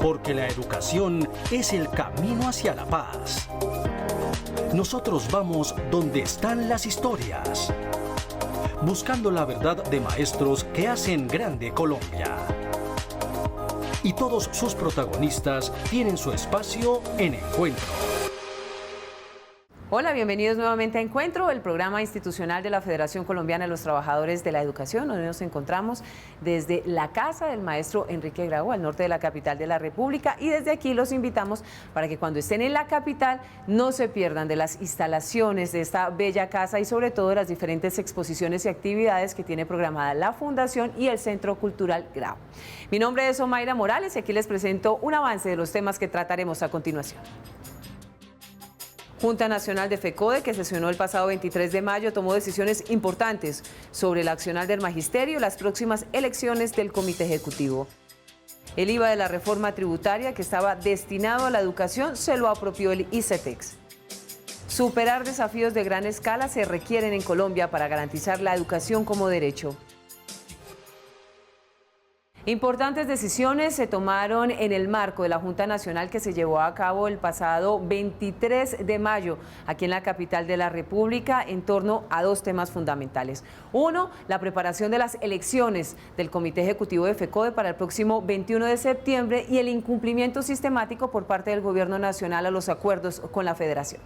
porque la educación es el camino hacia la paz. Nosotros vamos donde están las historias, buscando la verdad de maestros que hacen grande Colombia. Y todos sus protagonistas tienen su espacio en Encuentro. Hola, bienvenidos nuevamente a Encuentro, el programa institucional de la Federación Colombiana de los Trabajadores de la Educación, donde nos encontramos desde la casa del maestro Enrique Grau, al norte de la capital de la República, y desde aquí los invitamos para que cuando estén en la capital no se pierdan de las instalaciones de esta bella casa y sobre todo de las diferentes exposiciones y actividades que tiene programada la Fundación y el Centro Cultural Grau. Mi nombre es Omaira Morales y aquí les presento un avance de los temas que trataremos a continuación. Junta Nacional de FECODE, que sesionó el pasado 23 de mayo, tomó decisiones importantes sobre el accionar del magisterio y las próximas elecciones del Comité Ejecutivo. El IVA de la reforma tributaria, que estaba destinado a la educación, se lo apropió el ICETEX. Superar desafíos de gran escala se requieren en Colombia para garantizar la educación como derecho. Importantes decisiones se tomaron en el marco de la Junta Nacional que se llevó a cabo el pasado 23 de mayo aquí en la capital de la República en torno a dos temas fundamentales. Uno, la preparación de las elecciones del Comité Ejecutivo de FECODE para el próximo 21 de septiembre y el incumplimiento sistemático por parte del Gobierno Nacional a los acuerdos con la Federación.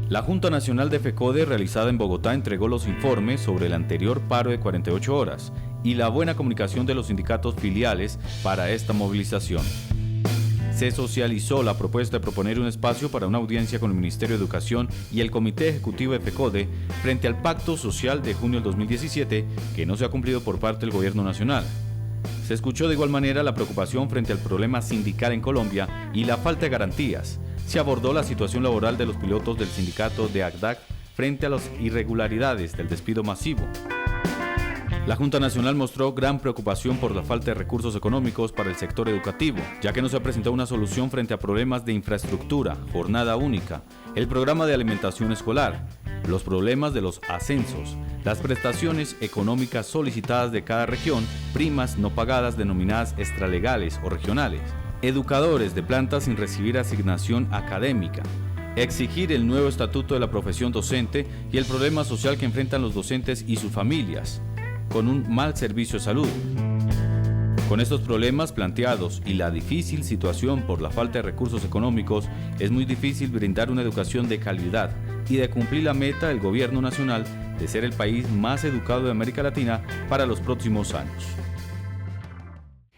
La Junta Nacional de FECODE, realizada en Bogotá, entregó los informes sobre el anterior paro de 48 horas y la buena comunicación de los sindicatos filiales para esta movilización. Se socializó la propuesta de proponer un espacio para una audiencia con el Ministerio de Educación y el Comité Ejecutivo de FECODE frente al Pacto Social de junio del 2017, que no se ha cumplido por parte del Gobierno Nacional. Se escuchó de igual manera la preocupación frente al problema sindical en Colombia y la falta de garantías. Se abordó la situación laboral de los pilotos del sindicato de ACDAC frente a las irregularidades del despido masivo. La Junta Nacional mostró gran preocupación por la falta de recursos económicos para el sector educativo, ya que no se ha presentado una solución frente a problemas de infraestructura, jornada única, el programa de alimentación escolar, los problemas de los ascensos, las prestaciones económicas solicitadas de cada región, primas no pagadas denominadas extralegales o regionales, educadores de planta sin recibir asignación académica, exigir el nuevo estatuto de la profesión docente y el problema social que enfrentan los docentes y sus familias, con un mal servicio de salud. Con estos problemas planteados y la difícil situación por la falta de recursos económicos, es muy difícil brindar una educación de calidad y de cumplir la meta del Gobierno Nacional de ser el país más educado de América Latina para los próximos años.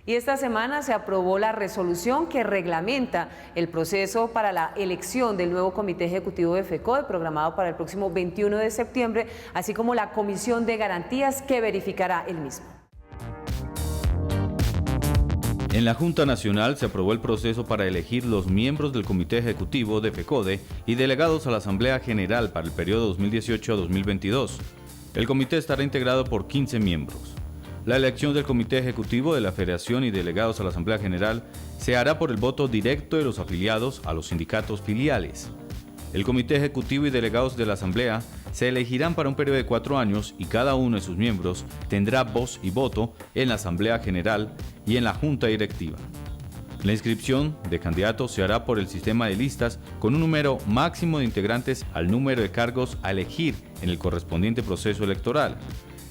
Y esta semana se aprobó la resolución que reglamenta el proceso para la elección del nuevo Comité Ejecutivo de FECODE, programado para el próximo 21 de septiembre, así como la Comisión de Garantías que verificará el mismo. En la Junta Nacional se aprobó el proceso para elegir los miembros del Comité Ejecutivo de FECODE y delegados a la Asamblea General para el periodo 2018 a 2022. El comité estará integrado por 15 miembros. La elección del Comité Ejecutivo de la Federación y delegados a la Asamblea General se hará por el voto directo de los afiliados a los sindicatos filiales. El Comité Ejecutivo y delegados de la Asamblea se elegirán para un periodo de 4 años y cada uno de sus miembros tendrá voz y voto en la Asamblea General y en la Junta Directiva. La inscripción de candidatos se hará por el sistema de listas con un número máximo de integrantes al número de cargos a elegir en el correspondiente proceso electoral.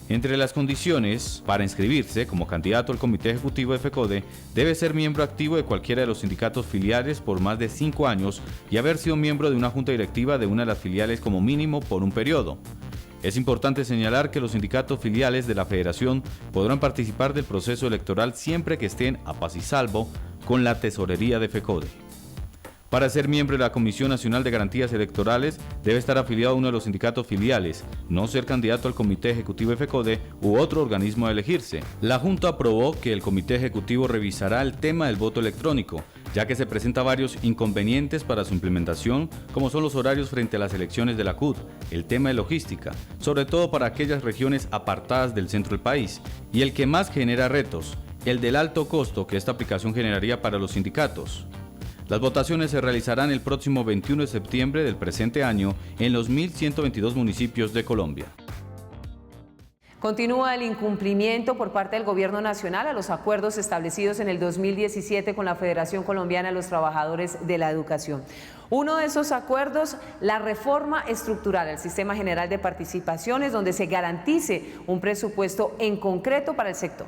Entre las condiciones para inscribirse como candidato al Comité Ejecutivo de FECODE, debe ser miembro activo de cualquiera de los sindicatos filiales por más de 5 años y haber sido miembro de una junta directiva de una de las filiales como mínimo por un periodo. Es importante señalar que los sindicatos filiales de la Federación podrán participar del proceso electoral siempre que estén a paz y salvo con la tesorería de FECODE. Para ser miembro de la Comisión Nacional de Garantías Electorales, debe estar afiliado a uno de los sindicatos filiales, no ser candidato al Comité Ejecutivo de FECODE u otro organismo a elegirse. La Junta aprobó que el Comité Ejecutivo revisará el tema del voto electrónico, ya que se presenta varios inconvenientes para su implementación, como son los horarios frente a las elecciones de la CUT, el tema de logística, sobre todo para aquellas regiones apartadas del centro del país, y el que más genera retos, el del alto costo que esta aplicación generaría para los sindicatos. Las votaciones se realizarán el próximo 21 de septiembre del presente año en los 1.122 municipios de Colombia. Continúa el incumplimiento por parte del Gobierno Nacional a los acuerdos establecidos en el 2017 con la Federación Colombiana de los Trabajadores de la Educación. Uno de esos acuerdos, la reforma estructural al Sistema General de Participaciones, donde se garantice un presupuesto en concreto para el sector.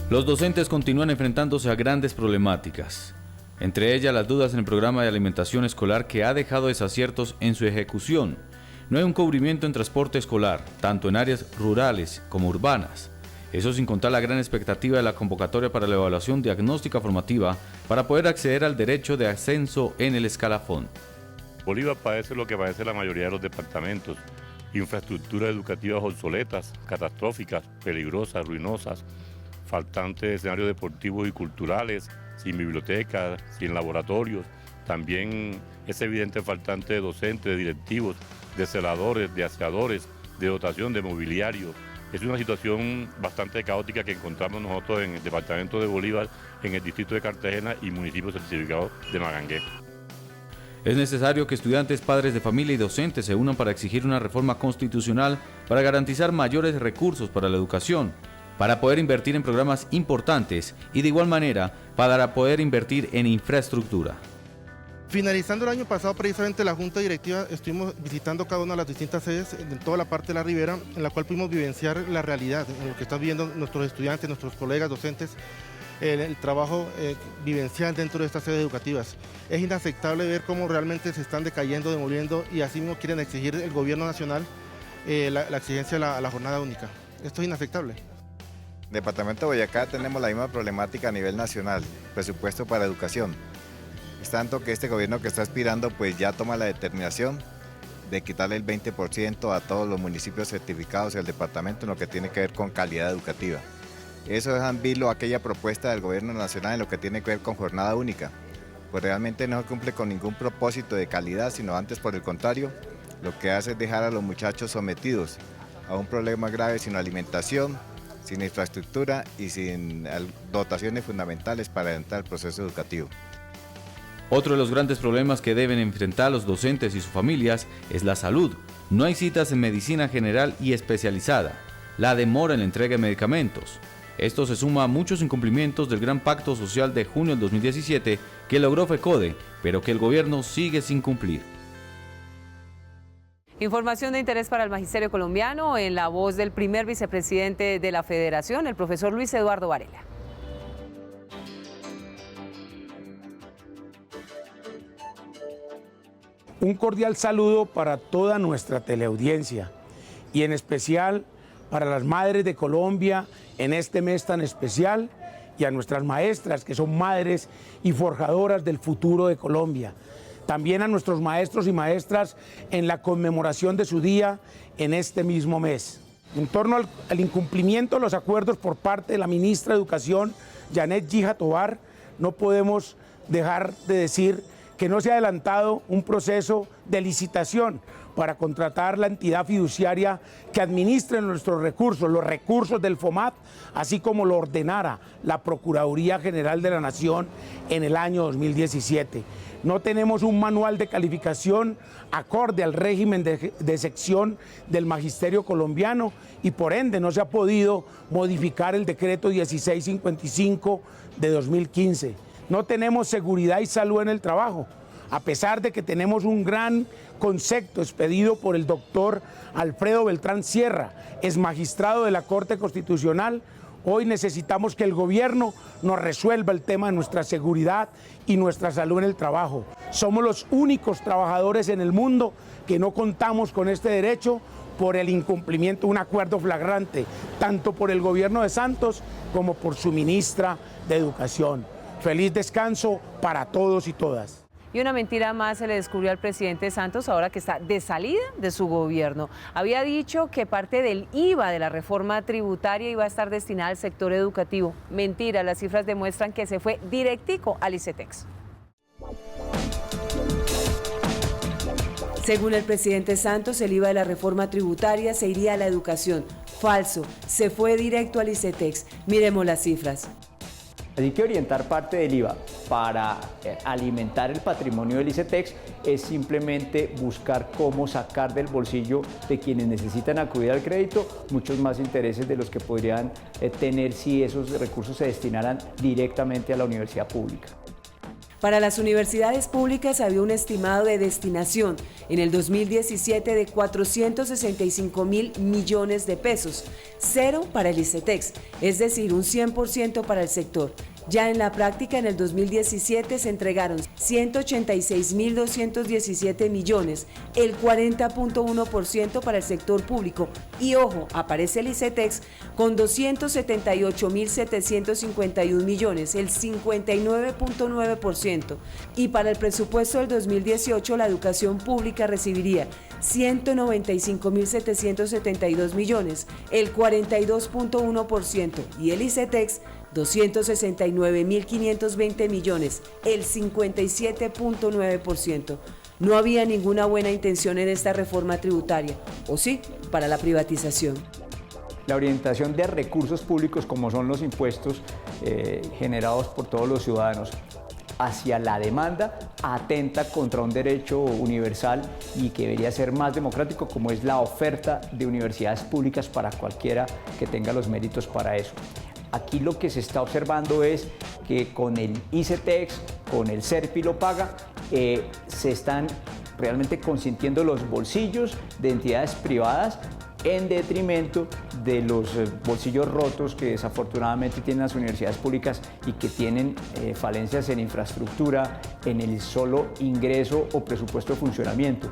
Los docentes continúan enfrentándose a grandes problemáticas, entre ellas las dudas en el programa de alimentación escolar que ha dejado desaciertos en su ejecución. No hay un cubrimiento en transporte escolar, tanto en áreas rurales como urbanas. Eso sin contar la gran expectativa de la convocatoria para la evaluación diagnóstica formativa para poder acceder al derecho de ascenso en el escalafón. Bolívar padece lo que padece la mayoría de los departamentos: infraestructuras educativas obsoletas, catastróficas, peligrosas, ruinosas, faltantes de escenarios deportivos y culturales, sin bibliotecas, sin laboratorios. También es evidente faltante de docentes, de directivos, de celadores, de aseadores, de dotación, de mobiliario. Es una situación bastante caótica que encontramos nosotros en el departamento de Bolívar, en el distrito de Cartagena y municipio certificado de Magangué. Es necesario que estudiantes, padres de familia y docentes se unan para exigir una reforma constitucional para garantizar mayores recursos para la educación, para poder invertir en programas importantes y de igual manera para poder invertir en infraestructura. Finalizando el año pasado, precisamente la Junta Directiva estuvimos visitando cada una de las distintas sedes en toda la parte de la Ribera, en la cual pudimos vivenciar la realidad, en lo que están viviendo nuestros estudiantes, nuestros colegas docentes, el trabajo vivencial dentro de estas sedes educativas. Es inaceptable ver cómo realmente se están decayendo, demoliendo, y así mismo quieren exigir el gobierno nacional la exigencia a la jornada única. Esto es inaceptable. En el departamento de Boyacá tenemos la misma problemática a nivel nacional, presupuesto para educación. Es tanto que este gobierno que está aspirando pues ya toma la determinación de quitarle el 20% a todos los municipios certificados del departamento en lo que tiene que ver con calidad educativa. Eso es ambilo a aquella propuesta del gobierno nacional en lo que tiene que ver con jornada única. Pues realmente no se cumple con ningún propósito de calidad, sino antes por el contrario, lo que hace es dejar a los muchachos sometidos a un problema grave sin alimentación, sin infraestructura y sin dotaciones fundamentales para entrar al proceso educativo. Otro de los grandes problemas que deben enfrentar los docentes y sus familias es la salud. No hay citas en medicina general y especializada, la demora en la entrega de medicamentos. Esto se suma a muchos incumplimientos del Gran Pacto Social de junio del 2017 que logró FECODE, pero que el gobierno sigue sin cumplir. Información de interés para el magisterio colombiano en la voz del primer vicepresidente de la Federación, el profesor Luis Eduardo Varela. Un cordial saludo para toda nuestra teleaudiencia y en especial para las madres de Colombia en este mes tan especial y a nuestras maestras que son madres y forjadoras del futuro de Colombia. También a nuestros maestros y maestras en la conmemoración de su día en este mismo mes. En torno al incumplimiento de los acuerdos por parte de la ministra de Educación, Janet Gija Tovar, no podemos dejar de decir que no se ha adelantado un proceso de licitación para contratar la entidad fiduciaria que administre nuestros recursos, los recursos del FOMAT, así como lo ordenara la Procuraduría General de la Nación en el año 2017. No tenemos un manual de calificación acorde al régimen de sección del magisterio colombiano y por ende no se ha podido modificar el decreto 1655 de 2015. No tenemos seguridad y salud en el trabajo, a pesar de que tenemos un gran concepto expedido por el doctor Alfredo Beltrán Sierra, ex magistrado de la Corte Constitucional. Hoy necesitamos que el gobierno nos resuelva el tema de nuestra seguridad y nuestra salud en el trabajo. Somos los únicos trabajadores en el mundo que no contamos con este derecho por el incumplimiento de un acuerdo flagrante, tanto por el gobierno de Santos como por su ministra de Educación. Feliz descanso para todos y todas. Y una mentira más se le descubrió al presidente Santos ahora que está de salida de su gobierno. Había dicho que parte del IVA de la reforma tributaria iba a estar destinada al sector educativo. Mentira, las cifras demuestran que se fue directico al ICETEX. Según el presidente Santos, el IVA de la reforma tributaria se iría a la educación. Falso, se fue directo al ICETEX. Miremos las cifras. Hay que orientar parte del IVA para alimentar el patrimonio del ICETEX es simplemente buscar cómo sacar del bolsillo de quienes necesitan acudir al crédito muchos más intereses de los que podrían tener si esos recursos se destinaran directamente a la universidad pública. Para las universidades públicas había un estimado de destinación en el 2017 de 465.000 millones de pesos, cero para el ICETEX, es decir, un 100% para el sector. Ya en la práctica, en el 2017 se entregaron 186.217 millones, el 40.1% para el sector público. Y ojo, aparece el ICETEX con 278.751 millones, el 59.9%. Y para el presupuesto del 2018, la educación pública recibiría 195.772 millones, el 42.1%. Y el ICETEX 269.520 millones, el 57.9%. No había ninguna buena intención en esta reforma tributaria, ¿o sí? Para la privatización. La orientación de recursos públicos, como son los impuestos generados por todos los ciudadanos, hacia la demanda, atenta contra un derecho universal y que debería ser más democrático, como es la oferta de universidades públicas para cualquiera que tenga los méritos para eso. Aquí lo que se está observando es que con el ICETEX, con el SERPI lo paga, se están realmente consintiendo los bolsillos de entidades privadas en detrimento de los bolsillos rotos que desafortunadamente tienen las universidades públicas y que tienen falencias en infraestructura, en el solo ingreso o presupuesto de funcionamiento.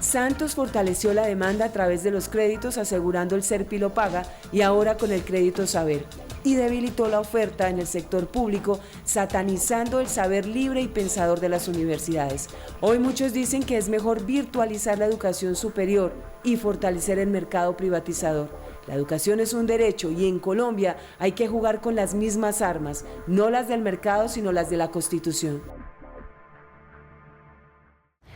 Santos fortaleció la demanda a través de los créditos asegurando el SERPI lo paga y ahora con el crédito saber. Y debilitó la oferta en el sector público, satanizando el saber libre y pensador de las universidades. Hoy muchos dicen que es mejor virtualizar la educación superior y fortalecer el mercado privatizador. La educación es un derecho y en Colombia hay que jugar con las mismas armas, no las del mercado, sino las de la Constitución.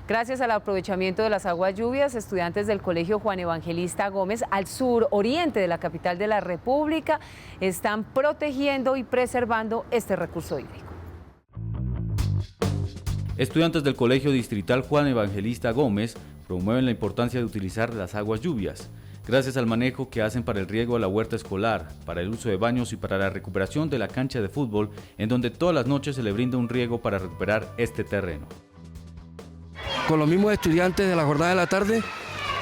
Gracias al aprovechamiento de las aguas lluvias, estudiantes del Colegio Juan Evangelista Gómez, al suroriente de la capital de la República, están protegiendo y preservando este recurso hídrico. Estudiantes del Colegio Distrital Juan Evangelista Gómez promueven la importancia de utilizar las aguas lluvias, gracias al manejo que hacen para el riego a la huerta escolar, para el uso de baños y para la recuperación de la cancha de fútbol, en donde todas las noches se le brinda un riego para recuperar este terreno. Con los mismos estudiantes de la jornada de la tarde,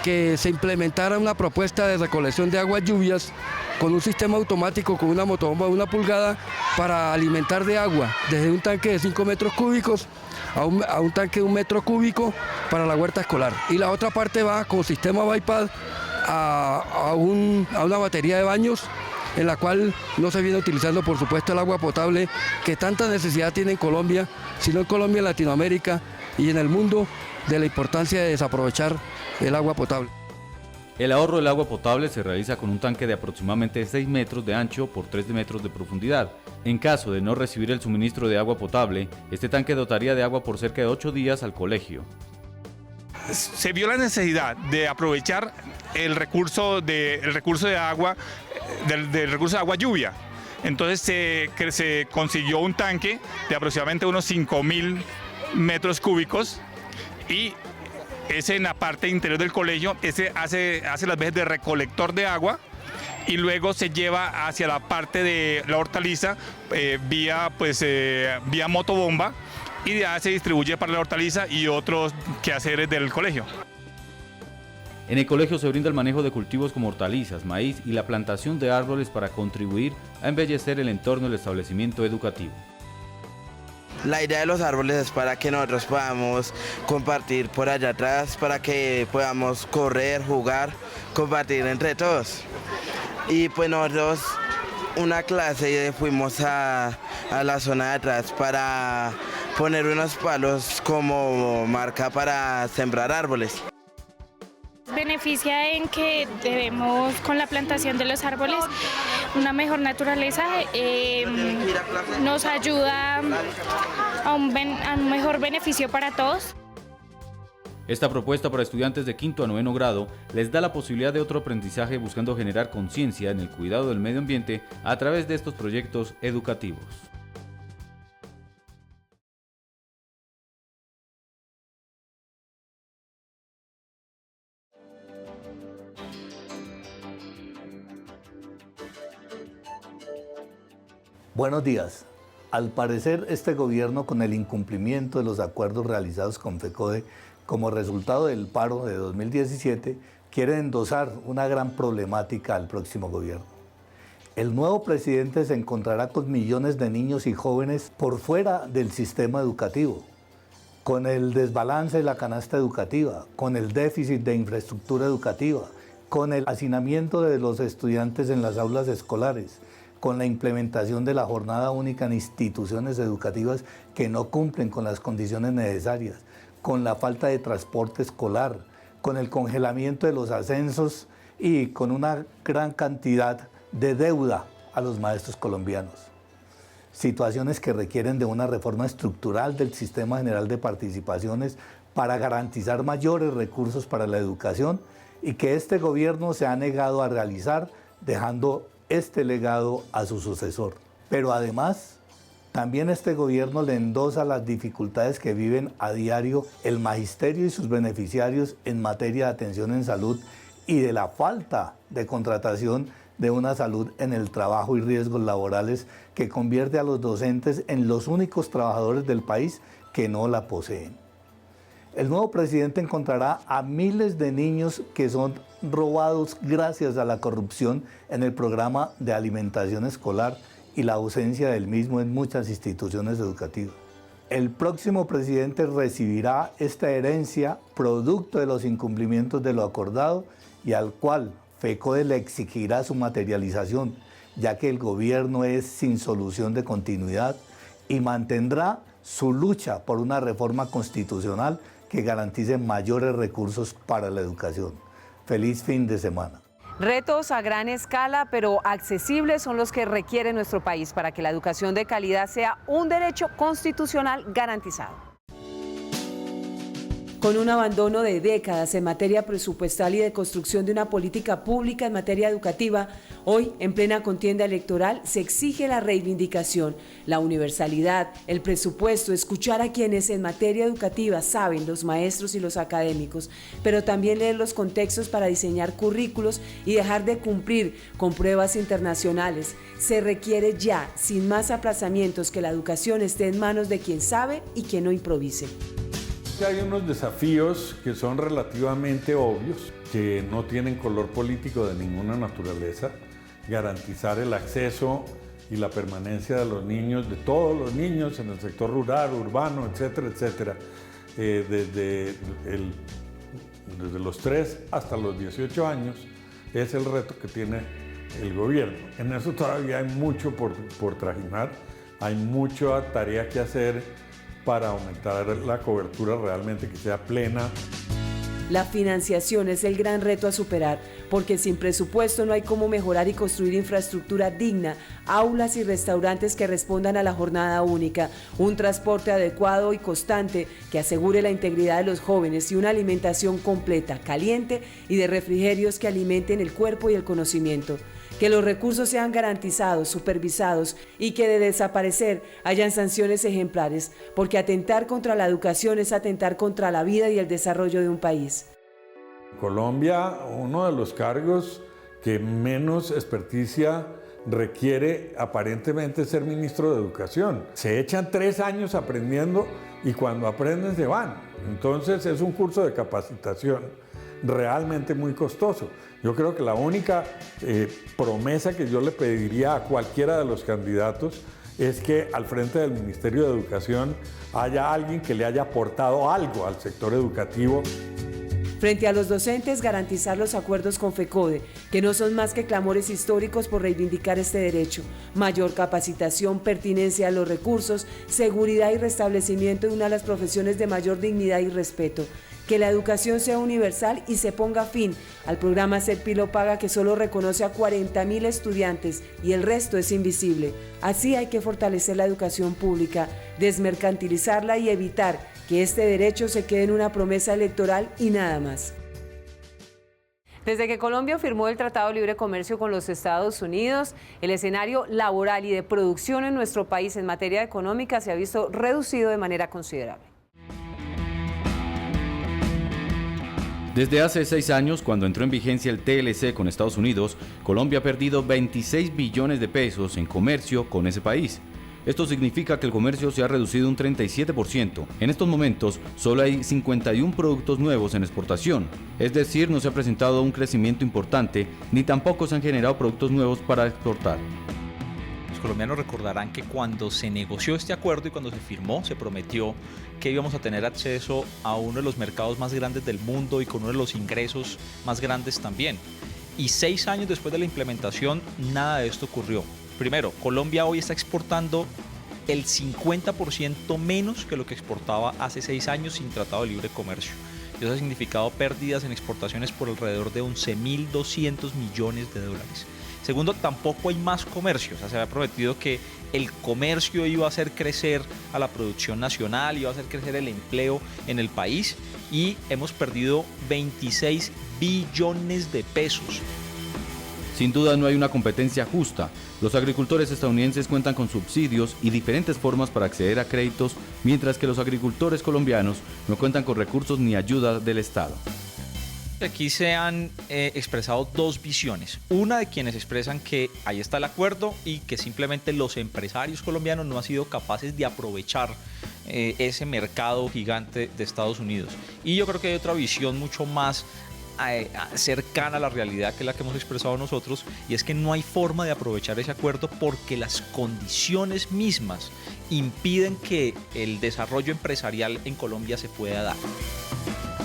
que se implementara una propuesta de recolección de aguas lluvias con un sistema automático con una motobomba de 1 pulgada para alimentar de agua desde un tanque de 5 metros cúbicos a un tanque de 1 metro cúbico para la huerta escolar. Y la otra parte va con sistema bypass a una batería de baños en la cual no se viene utilizando, por supuesto, el agua potable que tanta necesidad tiene en Colombia, sino en Colombia, en Latinoamérica y en el mundo, de la importancia de desaprovechar el agua potable. El ahorro del agua potable se realiza con un tanque de aproximadamente 6 metros de ancho por 3 metros de profundidad. En caso de no recibir el suministro de agua potable, este tanque dotaría de agua por cerca de 8 días al colegio. Se vio la necesidad de aprovechar el recurso de agua, del recurso de agua lluvia. Entonces se consiguió un tanque de aproximadamente unos 5.000 metros cúbicos y ese en la parte interior del colegio, ese hace las veces de recolector de agua y luego se lleva hacia la parte de la hortaliza vía motobomba y ya se distribuye para la hortaliza y otros quehaceres del colegio. En el colegio se brinda el manejo de cultivos como hortalizas, maíz y la plantación de árboles para contribuir a embellecer el entorno del establecimiento educativo. La idea de los árboles es para que nosotros podamos compartir por allá atrás, para que podamos correr, jugar, compartir entre todos. Y pues nosotros, una clase, fuimos a la zona de atrás para poner unos palos como marca para sembrar árboles. Beneficia en que debemos, con la plantación de los árboles, una mejor naturaleza, nos ayuda a un mejor beneficio para todos. Esta propuesta para estudiantes de 5º a 9º grado les da la posibilidad de otro aprendizaje buscando generar conciencia en el cuidado del medio ambiente a través de estos proyectos educativos. Buenos días. Al parecer, este gobierno, con el incumplimiento de los acuerdos realizados con FECODE como resultado del paro de 2017, quiere endosar una gran problemática al próximo gobierno. El nuevo presidente se encontrará con millones de niños y jóvenes por fuera del sistema educativo, con el desbalance de la canasta educativa, con el déficit de infraestructura educativa, con el hacinamiento de los estudiantes en las aulas escolares, con la implementación de la jornada única en instituciones educativas que no cumplen con las condiciones necesarias, con la falta de transporte escolar, con el congelamiento de los ascensos y con una gran cantidad de deuda a los maestros colombianos. Situaciones que requieren de una reforma estructural del Sistema General de Participaciones para garantizar mayores recursos para la educación y que este gobierno se ha negado a realizar, dejando este legado a su sucesor. Pero además, también este gobierno le endosa las dificultades que viven a diario el magisterio y sus beneficiarios en materia de atención en salud y de la falta de contratación de una salud en el trabajo y riesgos laborales que convierte a los docentes en los únicos trabajadores del país que no la poseen. El nuevo presidente encontrará a miles de niños que son robados gracias a la corrupción en el programa de alimentación escolar y la ausencia del mismo en muchas instituciones educativas. El próximo presidente recibirá esta herencia producto de los incumplimientos de lo acordado y al cual FECODE le exigirá su materialización, ya que el gobierno es sin solución de continuidad y mantendrá su lucha por una reforma constitucional que garantice mayores recursos para la educación. Feliz fin de semana. Retos a gran escala, pero accesibles, son los que requiere nuestro país para que la educación de calidad sea un derecho constitucional garantizado. Con un abandono de décadas en materia presupuestal y de construcción de una política pública en materia educativa, hoy, en plena contienda electoral, se exige la reivindicación, la universalidad, el presupuesto, escuchar a quienes en materia educativa saben, los maestros y los académicos, pero también leer los contextos para diseñar currículos y dejar de cumplir con pruebas internacionales. Se requiere ya, sin más aplazamientos, que la educación esté en manos de quien sabe y quien no improvise. Hay unos desafíos que son relativamente obvios, que no tienen color político de ninguna naturaleza. Garantizar el acceso y la permanencia de los niños, de todos los niños en el sector rural, urbano, etcétera, etcétera, desde los 3 hasta los 18 años, es el reto que tiene el gobierno. En eso todavía hay mucho por trajinar, hay mucha tarea que hacer para aumentar la cobertura realmente que sea plena. La financiación es el gran reto a superar, porque sin presupuesto no hay cómo mejorar y construir infraestructura digna, aulas y restaurantes que respondan a la jornada única, un transporte adecuado y constante que asegure la integridad de los jóvenes y una alimentación completa, caliente y de refrigerios que alimenten el cuerpo y el conocimiento. Que los recursos sean garantizados, supervisados y que de desaparecer hayan sanciones ejemplares, porque atentar contra la educación es atentar contra la vida y el desarrollo de un país. En Colombia, uno de los cargos que menos experticia requiere aparentemente ser ministro de Educación. Se echan 3 años aprendiendo y cuando aprenden se van. Entonces es un curso de capacitación realmente muy costoso. Yo creo que la única promesa que yo le pediría a cualquiera de los candidatos es que al frente del Ministerio de Educación haya alguien que le haya aportado algo al sector educativo. Frente a los docentes, garantizar los acuerdos con FECODE, que no son más que clamores históricos por reivindicar este derecho, mayor capacitación, pertinencia a los recursos, seguridad y restablecimiento de una de las profesiones de mayor dignidad y respeto. Que la educación sea universal y se ponga fin al programa Serpilo Paga, que solo reconoce a 40.000 estudiantes y el resto es invisible. Así hay que fortalecer la educación pública, desmercantilizarla y evitar que este derecho se quede en una promesa electoral y nada más. Desde que Colombia firmó el Tratado de Libre Comercio con los Estados Unidos, el escenario laboral y de producción en nuestro país en materia económica se ha visto reducido de manera considerable. Desde hace 6 años, cuando entró en vigencia el TLC con Estados Unidos, Colombia ha perdido 26 billones de pesos en comercio con ese país. Esto significa que el comercio se ha reducido un 37%. En estos momentos, solo hay 51 productos nuevos en exportación. Es decir, no se ha presentado un crecimiento importante, ni tampoco se han generado productos nuevos para exportar. Los colombianos recordarán que cuando se negoció este acuerdo y cuando se firmó, se prometió que íbamos a tener acceso a uno de los mercados más grandes del mundo y con uno de los ingresos más grandes también. Y 6 años después de la implementación, nada de esto ocurrió. Primero, Colombia hoy está exportando el 50% menos que lo que exportaba hace 6 años sin Tratado de Libre Comercio. Eso ha significado pérdidas en exportaciones por alrededor de 11.200 millones de dólares. Segundo, tampoco hay más comercio. O sea, se había prometido que el comercio iba a hacer crecer a la producción nacional, iba a hacer crecer el empleo en el país y hemos perdido 26 billones de pesos. Sin duda no hay una competencia justa. Los agricultores estadounidenses cuentan con subsidios y diferentes formas para acceder a créditos, mientras que los agricultores colombianos no cuentan con recursos ni ayuda del Estado. Aquí se han expresado dos visiones. Una de quienes expresan que ahí está el acuerdo y que simplemente los empresarios colombianos no han sido capaces de aprovechar ese mercado gigante de Estados Unidos. Y yo creo que hay otra visión mucho más cercana a la realidad que la que hemos expresado nosotros, y es que no hay forma de aprovechar ese acuerdo porque las condiciones mismas impiden que el desarrollo empresarial en Colombia se pueda dar.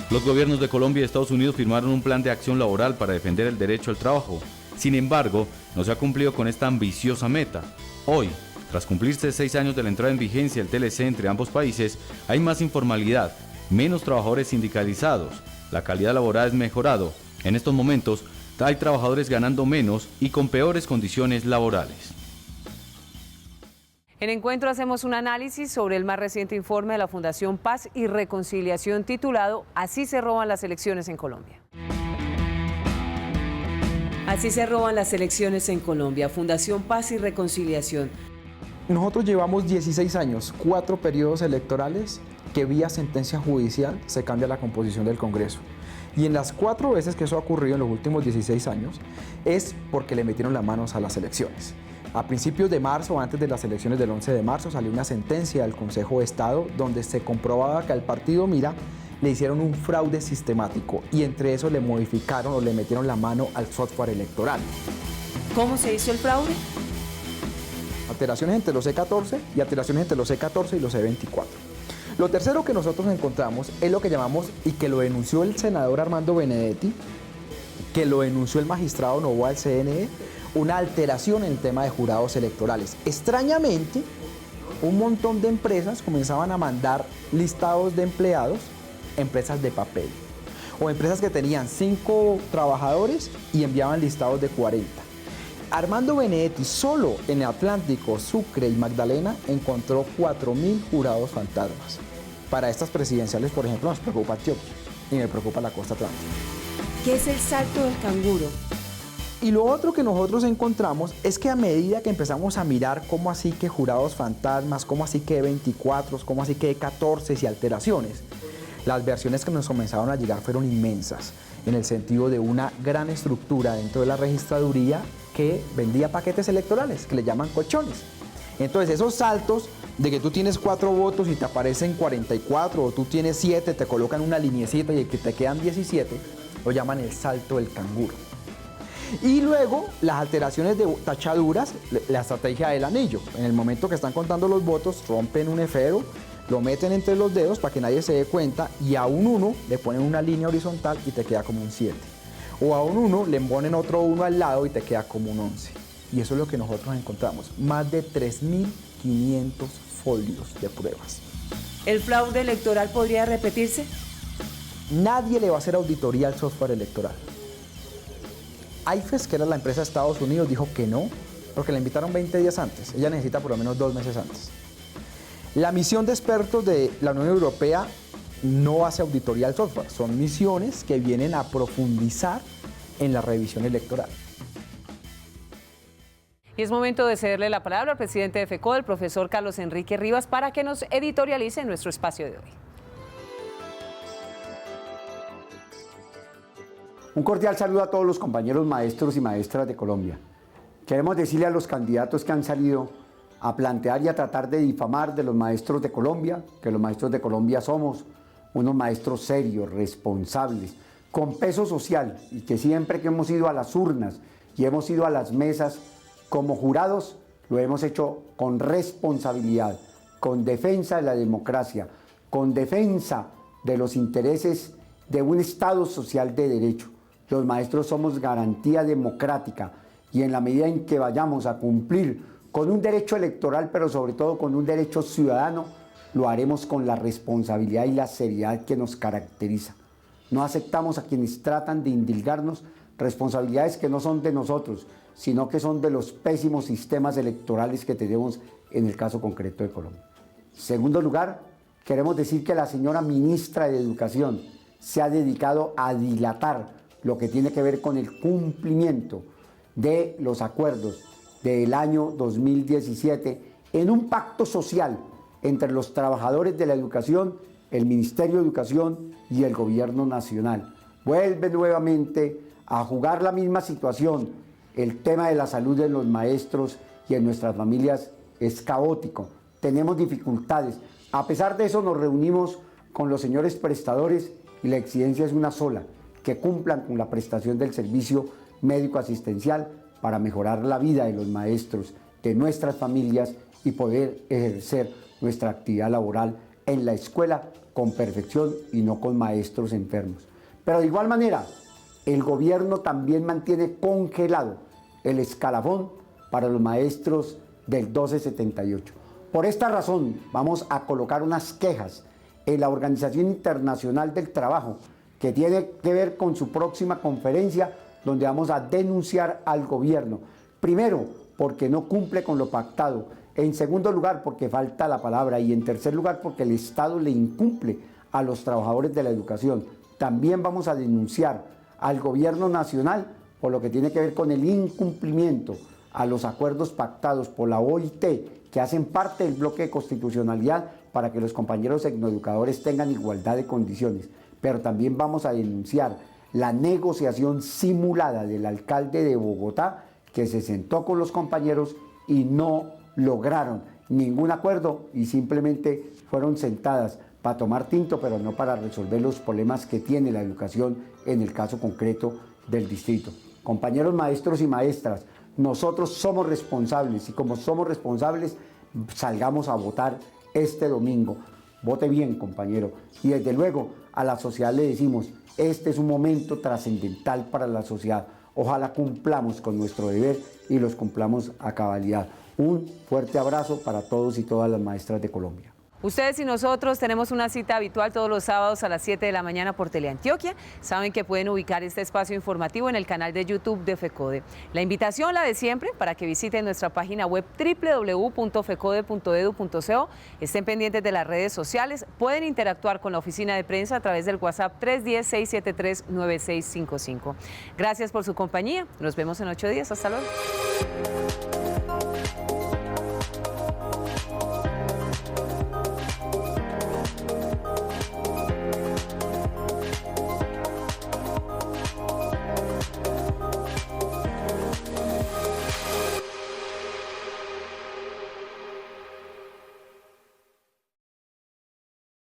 Los gobiernos de Colombia y Estados Unidos firmaron un plan de acción laboral para defender el derecho al trabajo. Sin embargo, no se ha cumplido con esta ambiciosa meta. Hoy, tras cumplirse 6 años de la entrada en vigencia del TLC entre ambos países, hay más informalidad, menos trabajadores sindicalizados, la calidad laboral es mejorado. En estos momentos, hay trabajadores ganando menos y con peores condiciones laborales. En Encuentro hacemos un análisis sobre el más reciente informe de la Fundación Paz y Reconciliación titulado Así se roban las elecciones en Colombia. Así se roban las elecciones en Colombia. Fundación Paz y Reconciliación. Nosotros llevamos 16 años, 4 periodos electorales que vía sentencia judicial se cambia la composición del Congreso. Y en las 4 veces que eso ha ocurrido en los últimos 16 años es porque le metieron las manos a las elecciones. A principios de marzo, antes de las elecciones del 11 de marzo, salió una sentencia del Consejo de Estado donde se comprobaba que al partido Mira le hicieron un fraude sistemático y entre eso le modificaron o le metieron la mano al software electoral. ¿Cómo se hizo el fraude? Alteraciones entre los C14 y alteraciones entre los C14 y los C24. Lo tercero que nosotros encontramos es lo que llamamos, y que lo denunció el senador Armando Benedetti, que lo denunció el magistrado Novoa del CNE, una alteración en el tema de jurados electorales. Extrañamente, un montón de empresas comenzaban a mandar listados de empleados, empresas de papel, o empresas que tenían 5 trabajadores y enviaban listados de 40. Armando Benedetti solo en el Atlántico, Sucre y Magdalena encontró 4.000 jurados fantasmas. Para estas presidenciales, por ejemplo, nos preocupa Antioquia y me preocupa la costa atlántica. ¿Qué es el salto del canguro? Y lo otro que nosotros encontramos es que a medida que empezamos a mirar cómo así que jurados fantasmas, cómo así que 24, cómo así que 14 y alteraciones, las versiones que nos comenzaron a llegar fueron inmensas, en el sentido de una gran estructura dentro de la registraduría que vendía paquetes electorales, que le llaman colchones. Entonces esos saltos de que tú tienes 4 votos y te aparecen 44, o tú tienes 7, te colocan una liniecita y que te quedan 17, lo llaman el salto del canguro. Y luego las alteraciones de tachaduras, la estrategia del anillo. En el momento que están contando los votos, rompen un efero, lo meten entre los dedos para que nadie se dé cuenta y a un 1 le ponen una línea horizontal y te queda como un 7. O a un 1 le ponen otro 1 al lado y te queda como un 11. Y eso es lo que nosotros encontramos, más de 3.500 folios de pruebas. ¿El fraude electoral podría repetirse? Nadie le va a hacer auditoría al software electoral. IFES, que era la empresa de Estados Unidos, dijo que no, porque la invitaron 20 días antes. Ella necesita por lo menos 2 meses antes. La misión de expertos de la Unión Europea no hace auditoría al software. Son misiones que vienen a profundizar en la revisión electoral. Y es momento de cederle la palabra al presidente de FECODE, el profesor Carlos Enrique Rivas, para que nos editorialice nuestro espacio de hoy. Un cordial saludo a todos los compañeros maestros y maestras de Colombia. Queremos decirle a los candidatos que han salido a plantear y a tratar de difamar de los maestros de Colombia, que los maestros de Colombia somos unos maestros serios, responsables, con peso social, y que siempre que hemos ido a las urnas y hemos ido a las mesas como jurados, lo hemos hecho con responsabilidad, con defensa de la democracia, con defensa de los intereses de un Estado social de derecho. Los maestros somos garantía democrática y en la medida en que vayamos a cumplir con un derecho electoral, pero sobre todo con un derecho ciudadano, lo haremos con la responsabilidad y la seriedad que nos caracteriza. No aceptamos a quienes tratan de indilgarnos responsabilidades que no son de nosotros, sino que son de los pésimos sistemas electorales que tenemos en el caso concreto de Colombia. En segundo lugar, queremos decir que la señora ministra de Educación se ha dedicado a dilatar lo que tiene que ver con el cumplimiento de los acuerdos del año 2017 en un pacto social entre los trabajadores de la educación, el Ministerio de Educación y el Gobierno Nacional. Vuelve nuevamente a jugar la misma situación. El tema de la salud de los maestros y en nuestras familias es caótico. Tenemos dificultades. A pesar de eso nos reunimos con los señores prestadores y la exigencia es una sola, que cumplan con la prestación del servicio médico asistencial para mejorar la vida de los maestros, de nuestras familias y poder ejercer nuestra actividad laboral en la escuela con perfección y no con maestros enfermos. Pero de igual manera, el gobierno también mantiene congelado el escalafón para los maestros del 1278. Por esta razón, vamos a colocar unas quejas en la Organización Internacional del Trabajo, que tiene que ver con su próxima conferencia, donde vamos a denunciar al gobierno. Primero, porque no cumple con lo pactado. En segundo lugar, porque falta la palabra. Y en tercer lugar, porque el Estado le incumple a los trabajadores de la educación. También vamos a denunciar al gobierno nacional por lo que tiene que ver con el incumplimiento a los acuerdos pactados por la OIT, que hacen parte del bloque de constitucionalidad para que los compañeros tecnoeducadores tengan igualdad de condiciones. Pero también vamos a denunciar la negociación simulada del alcalde de Bogotá, que se sentó con los compañeros y no lograron ningún acuerdo y simplemente fueron sentadas para tomar tinto, pero no para resolver los problemas que tiene la educación en el caso concreto del distrito. Compañeros maestros y maestras, nosotros somos responsables y como somos responsables, salgamos a votar este domingo. Vote bien, compañero. Y desde luego a la sociedad le decimos, este es un momento trascendental para la sociedad. Ojalá cumplamos con nuestro deber y los cumplamos a cabalidad. Un fuerte abrazo para todos y todas las maestras de Colombia. Ustedes y nosotros tenemos una cita habitual todos los sábados a las 7 de la mañana por Teleantioquia. Saben que pueden ubicar este espacio informativo en el canal de YouTube de FECODE. La invitación, la de siempre, para que visiten nuestra página web www.fecode.edu.co. Estén pendientes de las redes sociales. Pueden interactuar con la oficina de prensa a través del WhatsApp 310-673-9655. Gracias por su compañía. Nos vemos en 8 días. Hasta luego.